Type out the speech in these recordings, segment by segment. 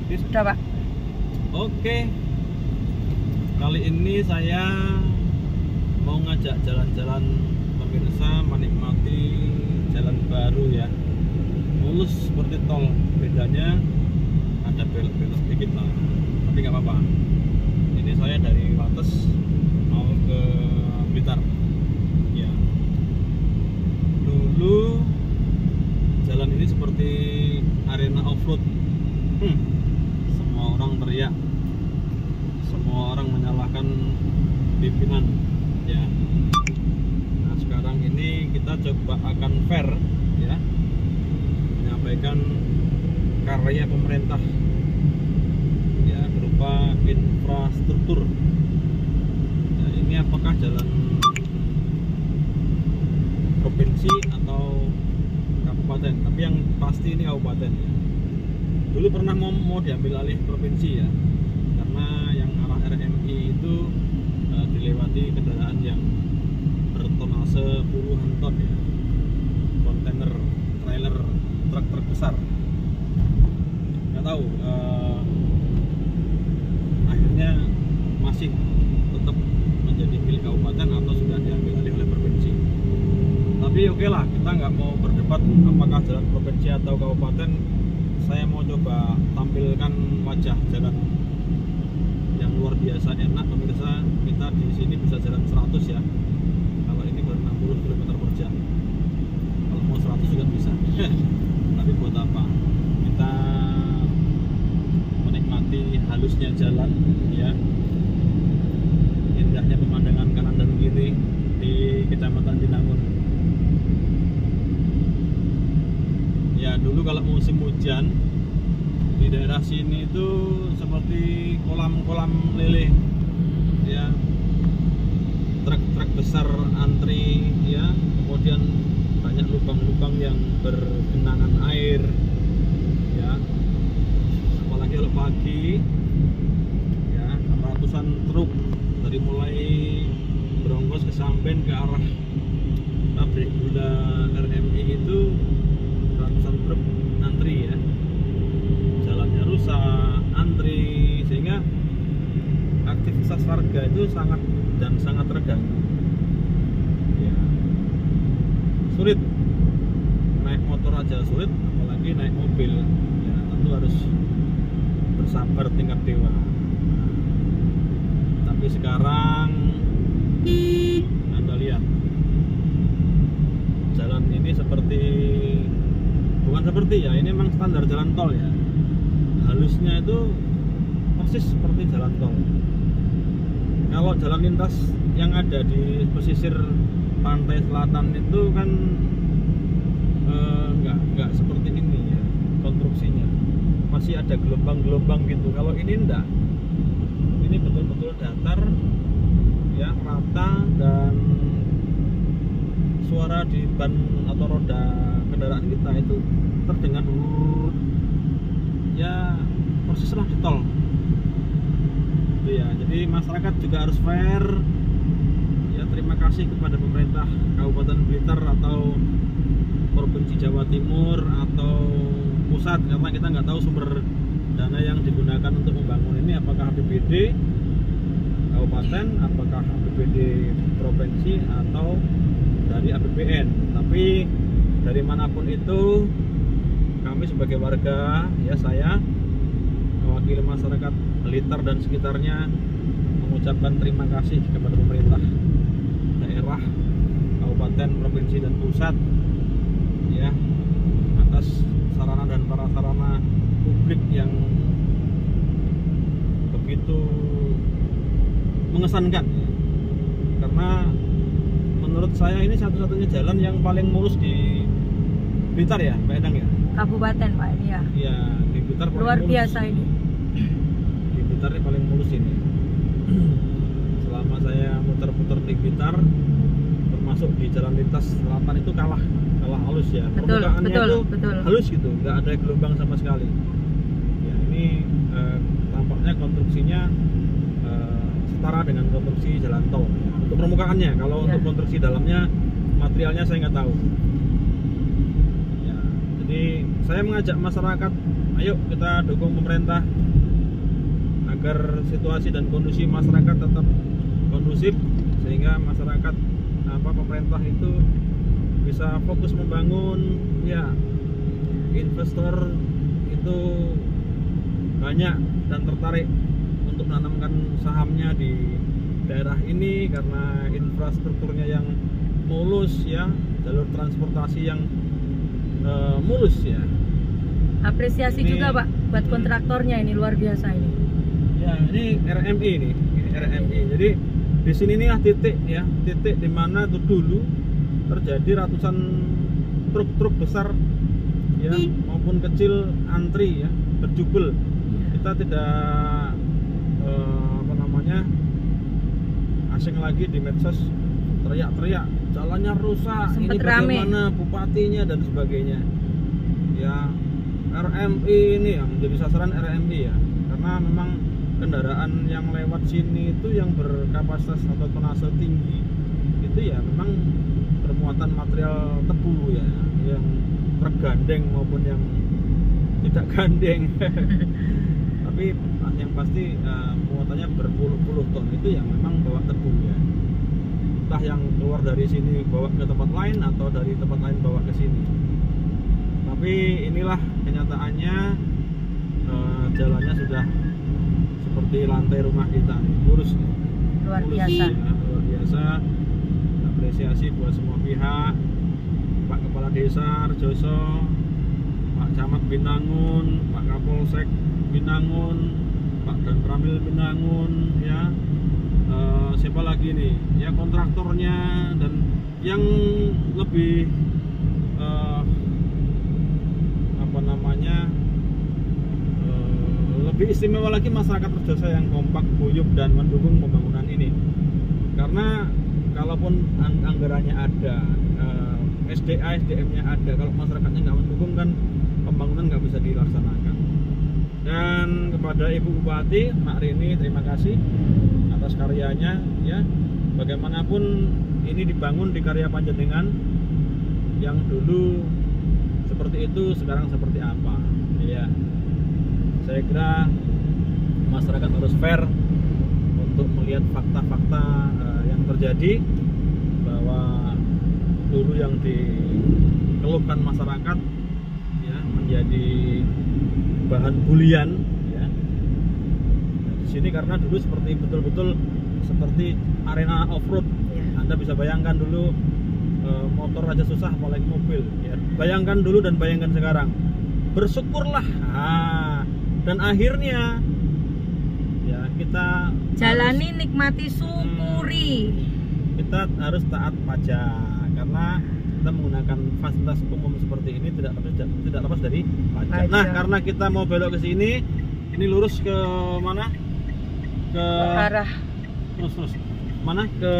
Sudah, Pak. Oke. Kali ini saya mau ngajak jalan-jalan pemirsa menikmati jalan baru ya. Mulus seperti tol, bedanya ada belok-belok dikit lah. Tapi nggak apa-apa. Ini saya dari Wates mau ke Blitar. Ya. Dulu jalan ini seperti arena off-road. Semua orang teriak, semua orang menyalahkan pimpinan ya. Nah sekarang ini kita coba akan fair ya, menyampaikan karya pemerintah ya berupa infrastruktur. Nah ini apakah jalan provinsi atau kabupaten, tapi yang pasti ini kabupaten ya. Dulu pernah mau diambil alih provinsi ya, karena yang arah RMI itu dilewati kendaraan yang bertonase puluhan ton ya, kontainer, trailer, truk besar. Nggak tahu, akhirnya masih tetap menjadi milik kabupaten atau sudah diambil alih oleh provinsi. Tapi oke lah, kita nggak mau berdebat apakah jalan provinsi atau kabupaten. Saya mau coba tampilkan wajah jalan yang luar biasa enak pemirsa. Kita di sini bisa jalan 100 ya. Kalau ini baru 60 km per jam. Kalau mau 100 juga bisa. Tapi buat apa? Kita menikmati halusnya jalan ya. Indahnya pemandangan kanan dan kiri di Kecamatan Binangun. Ya dulu kalau musim hujan di daerah sini itu seperti kolam-kolam lele ya, truk-truk besar antri ya, kemudian banyak lubang-lubang yang bergenangan air ya, apalagi kalau pagi ya, ratusan truk dari mulai Bronggos ke Samben ke arah pabrik gula RMI itu ratusan truk antri ya, jalannya rusak, antri, sehingga aktivitas warga itu sangat terganggu ya. Sulit naik motor aja sulit, apalagi naik mobil ya, tentu harus bersabar tingkat dewa. Tapi sekarang Anda lihat jalan ini bukan seperti ya, ini memang standar jalan tol ya. Halusnya itu persis seperti jalan tol. Kalau jalan lintas yang ada di pesisir pantai selatan itu kan nggak seperti ini ya konstruksinya, masih ada gelombang-gelombang gitu. Kalau ini enggak, ini betul-betul datar ya, rata, dan suara di ban atau roda kendaraan kita itu terdengar ya persis lah di tol itu ya. Jadi masyarakat juga harus fair ya. Terima kasih kepada pemerintah Kabupaten Blitar atau Provinsi Jawa Timur atau pusat, karena kita nggak tahu sumber dana yang digunakan untuk membangun ini, apakah APBD kabupaten, apakah APBD provinsi, atau dari APBN. Tapi dari manapun itu, kami sebagai warga ya, saya mewakili masyarakat Blitar dan sekitarnya mengucapkan terima kasih kepada pemerintah daerah, kabupaten, provinsi, dan pusat ya, atas sarana dan prasarana publik yang begitu mengesankan ya. Karena menurut saya ini satu-satunya jalan yang paling mulus di Blitar ya, Pak Edang ya. Kabupaten Pak ini ya. Iya, di Blitar paling luar mulus. Biasa ini. Di Blitar ini paling mulus ini. Selama saya muter-muter di Blitar, termasuk di jalan lintas selatan itu kalah halus ya. Permukaannya itu halus gitu, nggak ada gelombang sama sekali. Ya ini tampaknya konstruksinya setara dengan konstruksi jalan tol ya. Untuk permukaannya, kalau untuk konstruksi dalamnya materialnya saya nggak tahu ya. Jadi saya mengajak masyarakat, ayo kita dukung pemerintah agar situasi dan kondisi masyarakat tetap kondusif, sehingga masyarakat pemerintah itu bisa fokus membangun. Ya, investor itu banyak dan tertarik untuk menanamkan sahamnya di daerah ini karena infrastrukturnya yang mulus ya, jalur transportasi yang mulus ya. Apresiasi ini, juga Pak buat kontraktornya, ini luar biasa ini. Ya, ini RMI ini RMI. Jadi di sini inilah titik ya, titik di mana tuh dulu terjadi ratusan truk-truk besar ya maupun kecil antri ya, berjubel. Kita tidak asing lagi di medsos teriak-teriak jalannya rusak, sempet ini bagaimana rame bupatinya dan sebagainya ya. RMI ini yang menjadi sasaran RMI ya, karena memang kendaraan yang lewat sini itu yang berkapasitas atau tonase tinggi itu ya memang bermuatan material tebu ya, yang tergandeng maupun yang tidak gandeng. Tapi yang pasti muatannya berpuluh-puluh ton itu yang memang bawa tebu ya, entah yang keluar dari sini bawa ke tempat lain atau dari tempat lain bawa ke sini. Tapi inilah kenyataannya, jalannya sudah seperti lantai rumah kita, lurus luar biasa ya, luar biasa. Apresiasi buat semua pihak, Pak Kepala Desa Rejoso, Pak Camat Binangun, Pak Kapolsek Binangun, Pak Dan Pramil Binangun ya, siapa lagi nih ya, kontraktornya, dan yang lebih lebih istimewa lagi masyarakat Rejoso yang kompak, guyup dan mendukung pembangunan ini. Karena kalaupun anggarannya ada, SDM-nya ada, kalau masyarakatnya nggak mendukung kan pembangunan nggak bisa dilaksanakan. Dan kepada Ibu Bupati Mak Rini, terima kasih atas karyanya ya. Bagaimanapun ini dibangun di karya panjenengan, yang dulu seperti itu sekarang seperti apa ya. Saya kira masyarakat harus fair untuk melihat fakta-fakta yang terjadi, bahwa dulu yang dikeluhkan masyarakat ya menjadi bahan bulian ya. Di sini karena dulu seperti betul-betul seperti arena off-road ya. Anda bisa bayangkan dulu motor aja susah apalagi mobil ya. Bayangkan dulu dan bayangkan sekarang. Bersyukurlah dan akhirnya ya kita jalani, nikmati, syukuri. Kita harus taat pajak karena kita menggunakan fasilitas umum seperti ini tidak lepas dari pajak. Nah, karena kita mau belok ke sini, ini lurus ke mana? Ke arah terus mana? Ke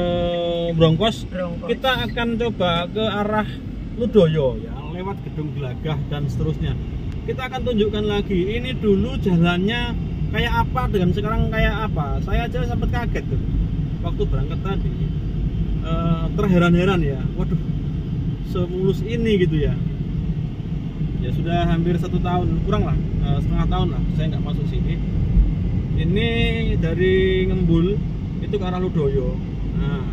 Brongkos. Kita akan coba ke arah Ludoyo ya, lewat Gedung Gelagah dan seterusnya. Kita akan tunjukkan lagi ini dulu jalannya kayak apa dengan sekarang kayak apa. Saya aja sempat kaget tuh waktu berangkat tadi, terheran-heran ya, waduh semulus ini gitu ya. Ya sudah hampir 1 tahun, kurang lah, setengah tahun lah saya nggak masuk sini. Ini dari Ngembul itu ke arah Ludoyo. Nah,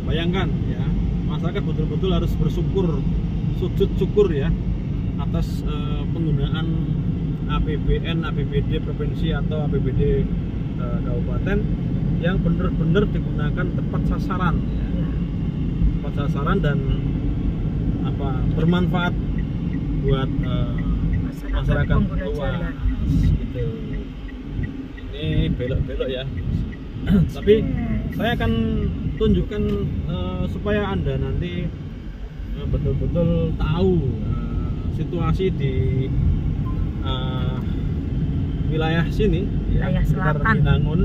bayangkan ya, masyarakat betul-betul harus bersyukur, sujud syukur ya atas penggunaan APBN, APBD provinsi atau APBD kabupaten yang benar-benar digunakan tepat sasaran ya. Tepat sasaran dan bermanfaat buat masyarakat luas gitu. Ini belok-belok ya. Tapi saya akan tunjukkan supaya Anda nanti betul-betul tahu situasi di wilayah sini ya, wilayah selatan Binangun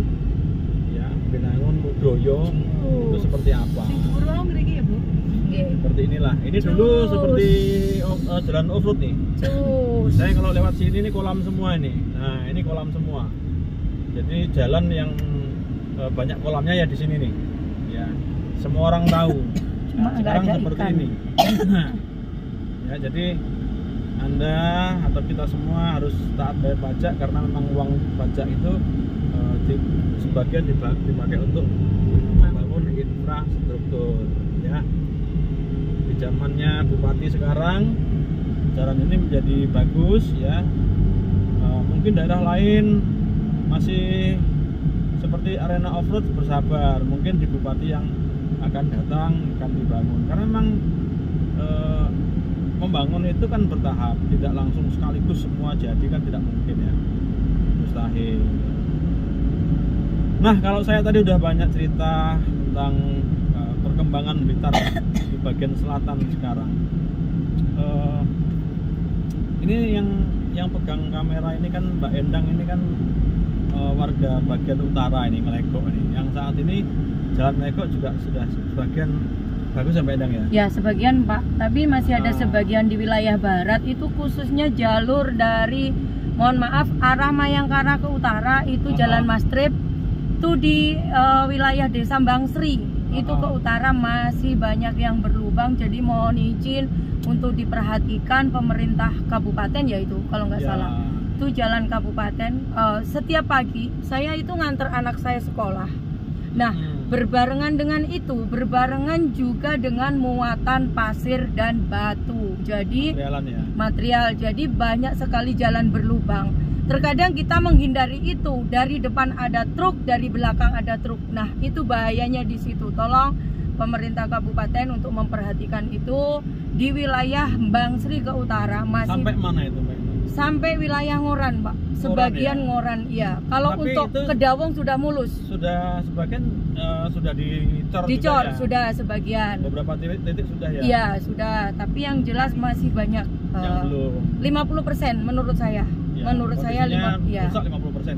ya, Binangun, Ludoyo itu seperti apa. Seperti inilah. Ini dulu seperti jalan off-road nih. Saya kalau lewat sini ini kolam semua ini. Nah, ini kolam semua. Jadi jalan yang banyak kolamnya ya di sini nih. Ya, semua orang tahu. Nah, sekarang seperti ini. Ya, jadi Anda atau kita semua harus taat bayar pajak, karena memang uang pajak itu sebagian dipakai untuk membangun infrastruktur ya. Di zamannya Bupati sekarang jalan ini menjadi bagus ya. Mungkin daerah lain masih seperti arena off-road, bersabar, mungkin di Bupati yang akan datang akan dibangun, karena memang membangun itu kan bertahap, tidak langsung sekaligus semua jadi kan tidak mungkin ya, mustahil. Nah, kalau saya tadi udah banyak cerita tentang perkembangan Blitar di bagian selatan sekarang. Ini yang pegang kamera ini kan Mbak Endang, ini kan warga bagian utara ini, Melekok ini. Yang saat ini Jalan Melekok juga sudah sebagian bagus ya Mbak Endang ya? Ya, sebagian Pak, tapi masih ada sebagian di wilayah barat, itu khususnya jalur dari, mohon maaf, arah Mayangkara ke utara itu Jalan Mastrip, itu di wilayah Desa Bangsri, itu ke utara masih banyak yang berlubang, jadi mohon izin untuk diperhatikan pemerintah kabupaten, yaitu kalau nggak salah itu jalan kabupaten. Setiap pagi saya itu nganter anak saya sekolah. Nah, berbarengan dengan itu, berbarengan juga dengan muatan pasir dan batu. Jadi material, jadi banyak sekali jalan berlubang. Terkadang kita menghindari itu, dari depan ada truk, dari belakang ada truk. Nah, itu bahayanya di situ. Tolong pemerintah kabupaten untuk memperhatikan itu. Di wilayah Bangsri ke utara masih sampai mana itu Mbak? Sampai wilayah Ngoran Pak, sebagian Ngoran ya. Kalau untuk Kedawung sudah mulus. Sudah sebagian sudah dicor ya? Sudah sebagian. Beberapa titik sudah ya? Iya sudah, tapi yang jelas masih banyak. Yang belum. 50% menurut saya. Ya, menurut saya 50%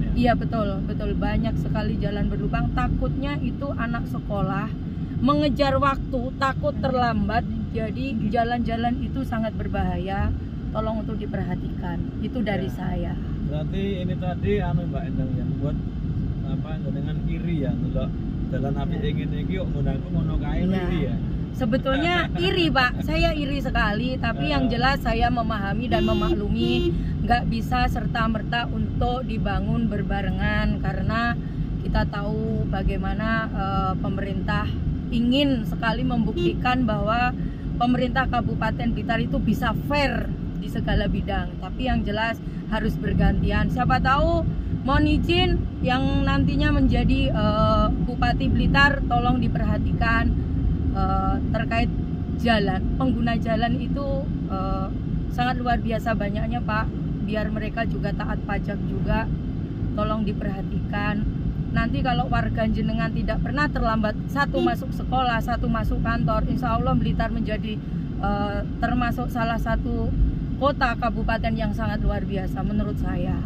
ya? Iya betul banyak sekali jalan berlubang. Takutnya itu anak sekolah mengejar waktu, takut terlambat. Jadi jalan-jalan itu sangat berbahaya. Tolong untuk diperhatikan. Itu dari saya. Berarti ini tadi Mbak Endang yang buat dengan iri ya, ndelok dalan apik ngene iki kok nggonanku ngono kae iri ya. Sebetulnya iri Pak, saya iri sekali, tapi yang jelas saya memahami dan memaklumi nggak bisa serta-merta untuk dibangun berbarengan, karena kita tahu bagaimana pemerintah ingin sekali membuktikan bahwa pemerintah Kabupaten Blitar itu bisa fair di segala bidang, tapi yang jelas harus bergantian. Siapa tahu, mohon izin yang nantinya menjadi Bupati Blitar, tolong diperhatikan terkait jalan. Pengguna jalan itu sangat luar biasa banyaknya Pak, biar mereka juga taat pajak juga, tolong diperhatikan. Nanti kalau warga jenengan tidak pernah terlambat, satu masuk sekolah, satu masuk kantor, insya Allah Blitar menjadi termasuk salah satu kota kabupaten yang sangat luar biasa menurut saya.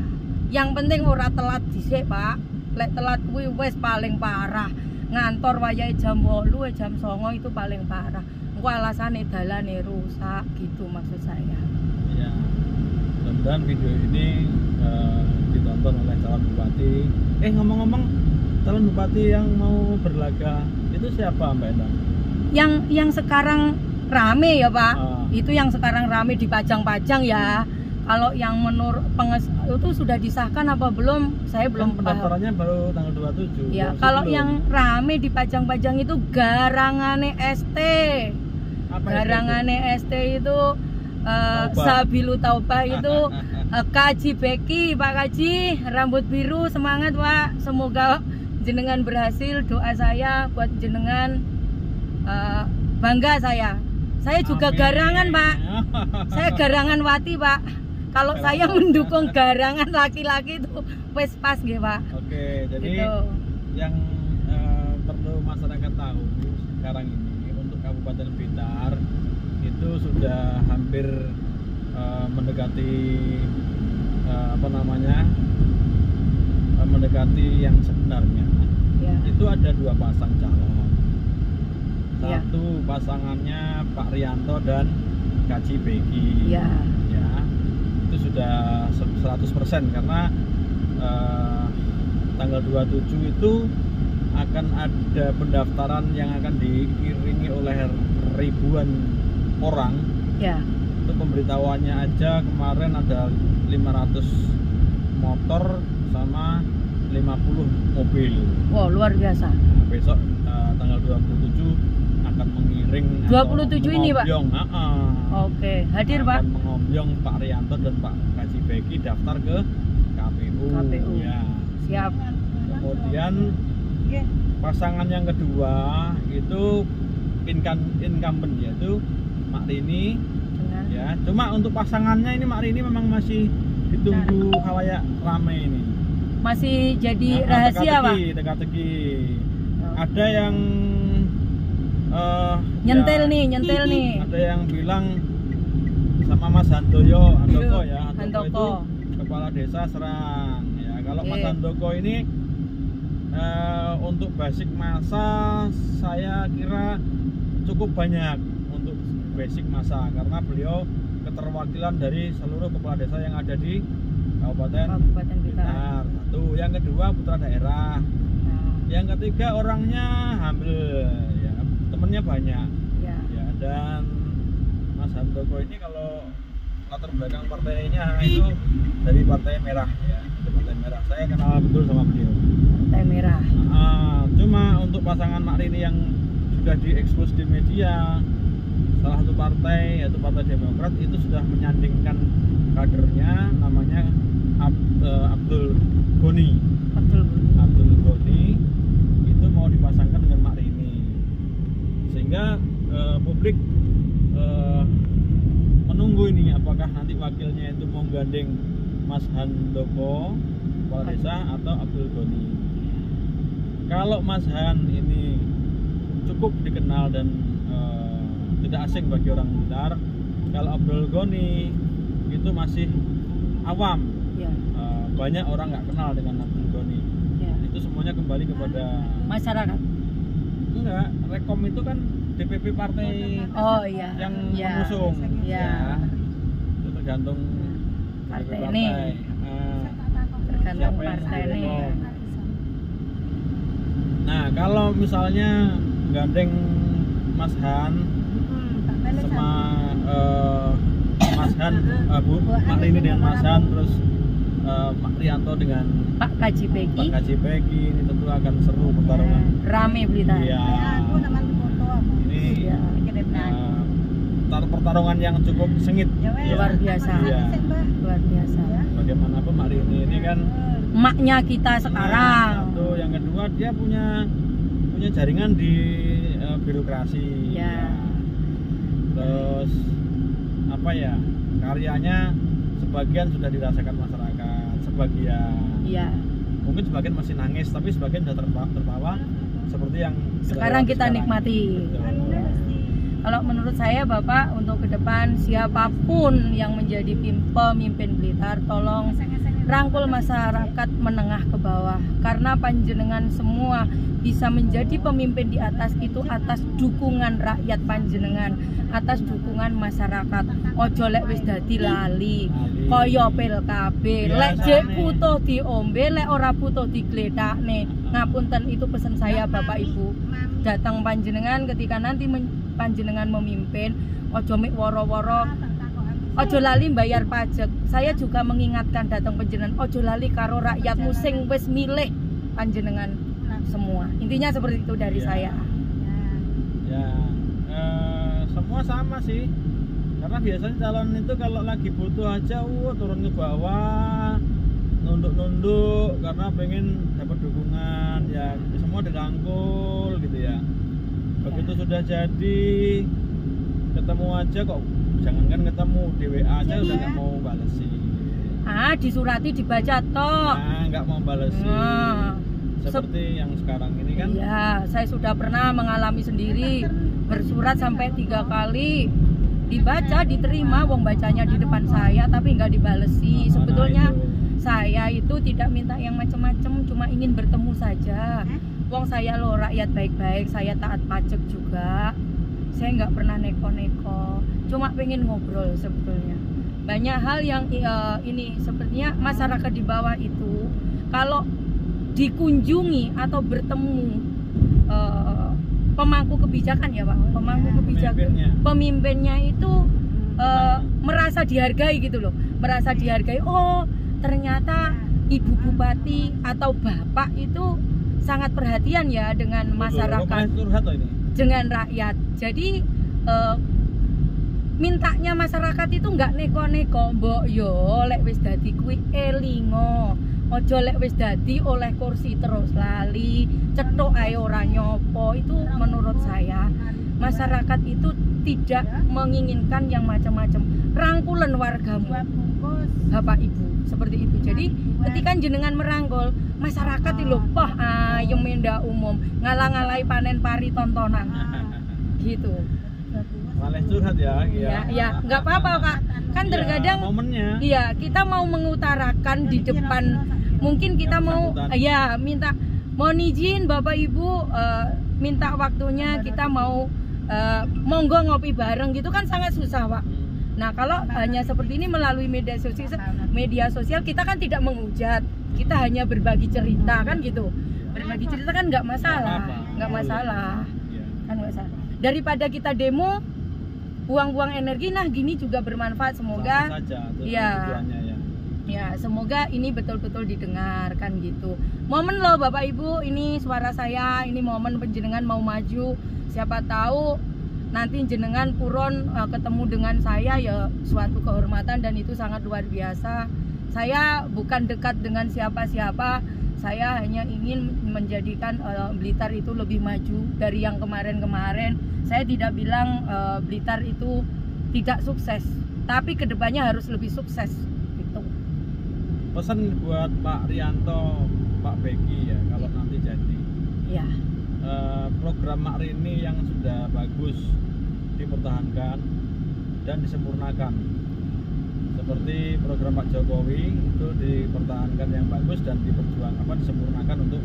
Yang penting ora telat dhisik Pak. Lek telat kuwi wis paling parah. Ngantor wayahe jam 8, jam 9 itu paling parah. Engko alasane dalane rusak gitu maksud saya. Ya. Mudah-mudahan video ini ditonton oleh calon bupati. Ngomong-ngomong, calon bupati yang mau berlaga itu siapa Mbak Endang? Yang sekarang rame ya Pak. Itu yang sekarang rame dipajang-pajang ya. Kalau yang menurut itu sudah disahkan apa belum? Saya belum paham. Pendaftarannya baru tanggal 27. Ya, kalau yang rame dipajang-pajang itu garangane ST. Garangane ST itu Sabilu Taubah itu Kaji Beki, Pak Kaji, rambut biru, semangat Pak. Semoga jenengan berhasil. Doa saya buat jenengan, bangga saya. Saya juga garangan Pak. Saya garangan wati Pak. Kalau saya mendukung garangan laki-laki itu wes pas nggih Pak. Oke, jadi gitu. Yang perlu masyarakat tahu sekarang ini untuk Kabupaten Blitar itu sudah hampir mendekati mendekati yang sebenarnya. Itu ada 2 pasang calon. Satu pasangannya Pak Rianto dan Kaji Beki. Ya, itu sudah 100% karena tanggal 27 itu akan ada pendaftaran yang akan diiringi oleh ribuan orang. Untuk pemberitahuannya aja, kemarin ada 500 motor sama 50 mobil. Wow, luar biasa. Nah, besok tanggal 27 akan mengiring 27 ini, Pak? Oke, hadir, Pak. Akan mengombyong Pak Rianto dan Pak Kaji Beki daftar ke KPU. Ya. Siap. Kemudian pasangan yang kedua itu incumbent, yaitu Mak Rini. Ya, cuma untuk pasangannya ini Mak Rini memang masih ditunggu khalayak rame ini. Masih jadi rahasia, Pak. Teka-teki. Ada yang nyentil nih. Ada yang bilang sama Mas Handoko ya. Handoko itu kepala desa Serang. Ya, kalau Mas Handoko ini untuk basic masa saya kira cukup banyak untuk basic masa karena beliau keterwakilan dari seluruh kepala desa yang ada di Kabupaten Blitar. Satu, yang kedua putra daerah. Yang ketiga orangnya humble, ya, temennya banyak. Ya, dan Mas Handoko ini kalau latar belakang partainya itu dari Partai Merah, ya, dari Partai Merah. Saya kenal betul sama beliau. Partai Merah. Cuma untuk pasangan Mak Rini yang sudah diekspos di media, salah satu partai yaitu Partai Demokrat itu sudah menyandingkan kadernya, namanya Abdul Goni. Abdul Goni itu mau dipasangkan dengan Mak Rini, sehingga publik menunggu ini apakah nanti wakilnya itu mau gandeng Mas Handoko kepala desa atau Abdul Goni. Kalau Mas Han ini cukup dikenal dan tidak asing bagi orang Blitar, kalau Abdul Goni itu masih awam. Banyak orang nggak kenal dengan Abdul Goni. Itu semuanya kembali kepada masyarakat. Enggak, Rekom itu kan DPP partai yang mengusung. Ya. Itu tergantung partai ini. Tergantung partai ini. Nah, kalau misalnya gandeng Mas Han sama Mas Han, Mak Rini dengan Mas Han, terus Mak Rianto dengan Pak Kaji Beki. Ini tentu akan seru pertarungan. Rame Blitar. Iya. Ini pertarungan yang cukup sengit. Luar biasa. Ya. Luar biasa. Bagaimanapun Mak Rini ini kan maknya kita sekarang. Satu, yang kedua dia punya jaringan di birokrasi. Ya. Terus apa ya? Karyanya sebagian sudah dirasakan masyarakat, sebagian. Iya. Mungkin sebagian masih nangis, tapi sebagian sudah tertawa seperti yang sekarang kita nikmati. Kalau menurut saya Bapak, untuk ke depan siapapun yang menjadi pemimpin Blitar, tolong rangkul masyarakat menengah ke bawah, karena panjenengan semua bisa menjadi pemimpin di atas itu atas dukungan rakyat panjenengan, atas dukungan masyarakat. Ojo lek wis dadi lali kaya pil KB, lek jek putuh diombe, lek ora putuh digledakne. Ngapunten, itu pesan saya Bapak Ibu. Datang panjenengan ketika nanti panjenengan memimpin, ojo mik woro-woro, ojo lali bayar pajak. Saya juga mengingatkan datang panjenengan, ojo lali karo rakyatmu sing wis milih panjenengan semua. Intinya seperti itu dari saya. Ya, semua sama sih. Karena biasanya calon itu kalau lagi butuh aja, turun ke bawah, nunduk-nunduk karena pengen dapat dukungan, ya semua dirangkul gitu ya. Begitu sudah jadi, ketemu aja kok, jangankan ketemu, di WA aja udah nggak mau balesi. Disurati dibaca toh. Nggak mau balesi. Seperti yang sekarang ini kan. Iya, saya sudah pernah mengalami sendiri, bersurat sampai 3 kali, dibaca, diterima, wong bacanya di depan saya tapi nggak dibalesi. Sebetulnya saya itu tidak minta yang macam-macam, cuma ingin bertemu saja. Wong saya loh rakyat baik-baik, saya taat pajak juga, saya nggak pernah neko-neko, cuma pengen ngobrol. Sebetulnya banyak hal yang ini sepertinya masyarakat di bawah itu kalau dikunjungi atau bertemu pemangku kebijakan ya Pak, pemangku kebijakan, pemimpinnya itu merasa dihargai gitu loh, merasa dihargai. Oh ternyata Ibu Bupati atau Bapak itu sangat perhatian ya dengan masyarakat, dengan rakyat. Jadi mintanya masyarakat itu nggak neko-neko, mbok yo lek wis dadi kuwi elingo, ojo lek wis dadi oleh kursi terus lali, cetuk ae ora nyopo. Itu menurut saya masyarakat itu tidak menginginkan yang macam-macam. Rangkulan wargamu, Bapak Ibu, seperti itu. Jadi ketika jenengan merangkul masyarakat itu loh, poh ayem mendak umum, ngalah-ngalahi panen pari tontonan gitu. Malah curhat ya. Ya, nggak apa-apa Kak. Kan terkadang momennya. Iya, kita mau mengutarakan di depan, mungkin kita mau minta mohon izin Bapak Ibu, minta waktunya, kita mau monggo ngopi bareng gitu kan sangat susah Pak. Nah kalau hanya seperti ini melalui media sosial kita kan tidak menghujat, kita hanya berbagi cerita kan gitu. Berbagi cerita kan nggak masalah, kan nggak masalah. Daripada kita demo buang-buang energi, nah gini juga bermanfaat. Semoga semoga ini betul-betul didengarkan gitu. Momen loh Bapak Ibu, ini suara saya, ini momen penjenengan mau maju. Siapa tahu nanti jenengan purun ketemu dengan saya, ya suatu kehormatan dan itu sangat luar biasa. Saya bukan dekat dengan siapa-siapa, saya hanya ingin menjadikan Blitar itu lebih maju dari yang kemarin-kemarin. Saya tidak bilang Blitar itu tidak sukses, tapi kedepannya harus lebih sukses gitu. Pesan buat Pak Rianto, Pak Beki ya, kalau nanti jadi ya. Program Makrini yang sudah bagus dipertahankan dan disempurnakan, seperti program Pak Jokowi itu dipertahankan yang bagus dan disempurnakan untuk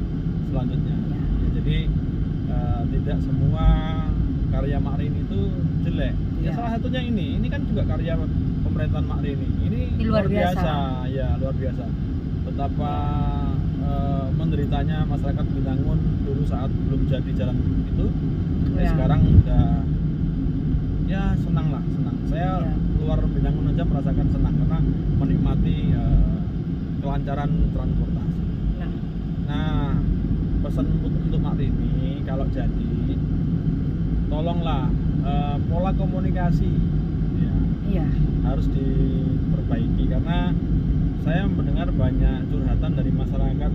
selanjutnya ya, jadi tidak semua karya Makrini itu jelek ya. Salah satunya ini kan juga karya pemerintahan Makrini, ini luar biasa ya, luar biasa betapa menderitanya masyarakat Binangun dulu saat belum jadi jalan itu. Sekarang udah ya senang. Saya luar Binangun aja merasakan senang karena menikmati kelancaran transportasi. Nah pesan untuk Makrini kalau jadi, tolonglah pola komunikasi ya, harus diperbaiki, karena saya mendengar banyak curhatan dari masyarakat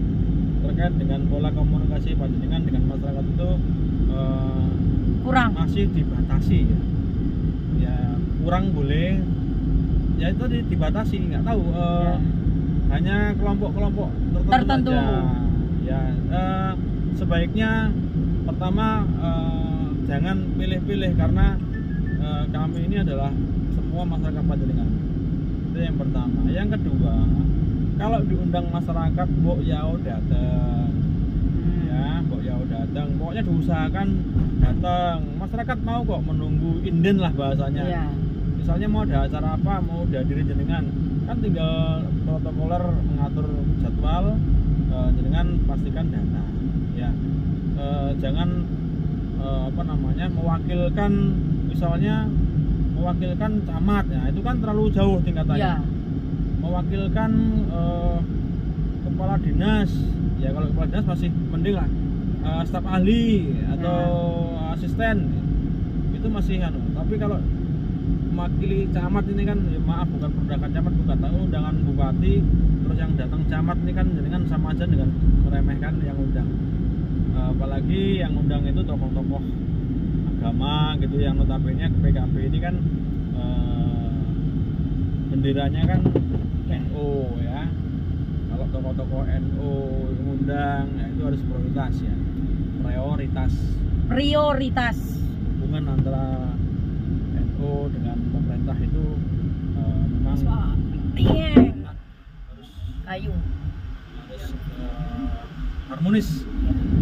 terkait dengan pola komunikasi panjenengan dengan masyarakat itu kurang, masih dibatasi ya kurang boleh ya, itu dibatasi, nggak tahu hanya kelompok-kelompok tertentu aja. Ya sebaiknya pertama jangan pilih-pilih, karena kami ini adalah semua masyarakat panjenengan. Itu yang pertama. Yang kedua, kalau diundang masyarakat, mbok yao datang ya, mbok yao datang, pokoknya diusahakan datang. Masyarakat mau kok menunggu, inden lah bahasanya ya. Misalnya mau ada acara apa, mau dihadiri jenengan, kan tinggal protokoler mengatur jadwal, jenengan pastikan datang ya. Jangan mewakilkan, misalnya mewakilkan camat ya, itu kan terlalu jauh tingkatannya ya. Mewakilkan kepala dinas ya, kalau kepala dinas masih mending lah, staf ahli atau asisten itu masih tapi kalau mewakili camat ini kan ya, maaf, bukan perundangan camat, bukan tahu undangan bupati, terus yang datang camat ini kan dengan sama aja dengan meremehkan yang undang. Apalagi yang undang itu tokoh-tokoh agama gitu, yang notabene PKB ini kan benderanya kan NU ya. Kalau tokoh-tokoh NU mengundang ya, itu harus prioritas hubungan antara NU dengan pemerintah itu memang harus harmonis.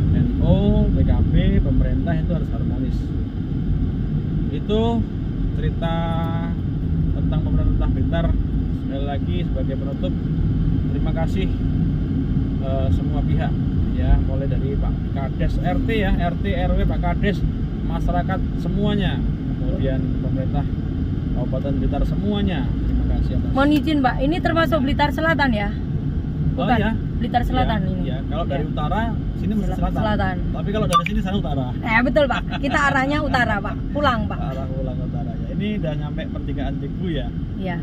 NU, PKB, pemerintah itu harus harmonis. Itu cerita tentang pemerintah Blitar. Sekali lagi sebagai penutup, terima kasih semua pihak ya, mulai dari Pak Kades RT ya, RT RW, Pak Kades, masyarakat semuanya, kemudian pemerintah Kabupaten Blitar semuanya. Terima kasih atas. Mohon izin Mbak, ini termasuk Blitar Selatan ya? Bukan? ya. Blitar Selatan Ya, ini. ya. Kalau dari Ya. utara, sini mesti selatan. Selatan. Tapi kalau dari sini sana utara. Betul Pak, kita arahnya utara Pak, pulang Pak. Arah ulang utara ya. Ini udah nyampe pertigaan Cigu ya. Iya.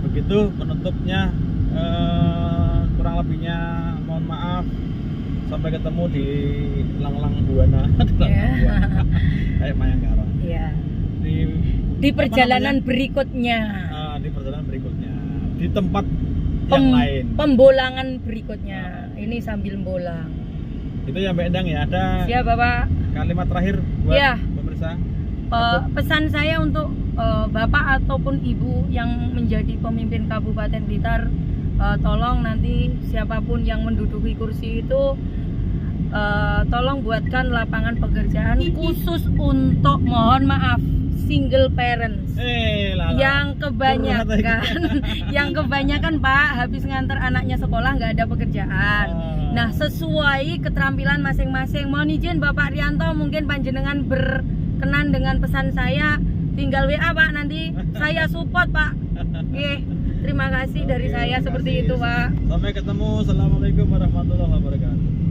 Begitu penutupnya, kurang lebihnya mohon maaf. Sampai ketemu di Langlang Buana. Kayak Mayangkara. Iya. Di Di perjalanan berikutnya. Di perjalanan berikutnya. Di tempat yang lain. Pembolangan berikutnya. Ini sambil bolang. Itu ya Mbak Endang ya. Ada Siap Bapak. kalimat terakhir buat Iya. pemirsa. Pesan saya untuk Bapak ataupun Ibu yang menjadi pemimpin Kabupaten Blitar, tolong nanti siapapun yang menduduki kursi itu tolong buatkan lapangan pekerjaan khusus untuk, mohon maaf, single parents. Yang kebanyakan Pak habis ngantar anaknya sekolah nggak ada pekerjaan. Nah, sesuai keterampilan masing-masing. Mohon izin Bapak Rianto, mungkin panjenengan berkenan dengan pesan saya, tinggal WA Pak, nanti saya support Pak. Oke, terima kasih dari saya seperti itu Pak. Sampai ketemu. Assalamualaikum warahmatullahi wabarakatuh.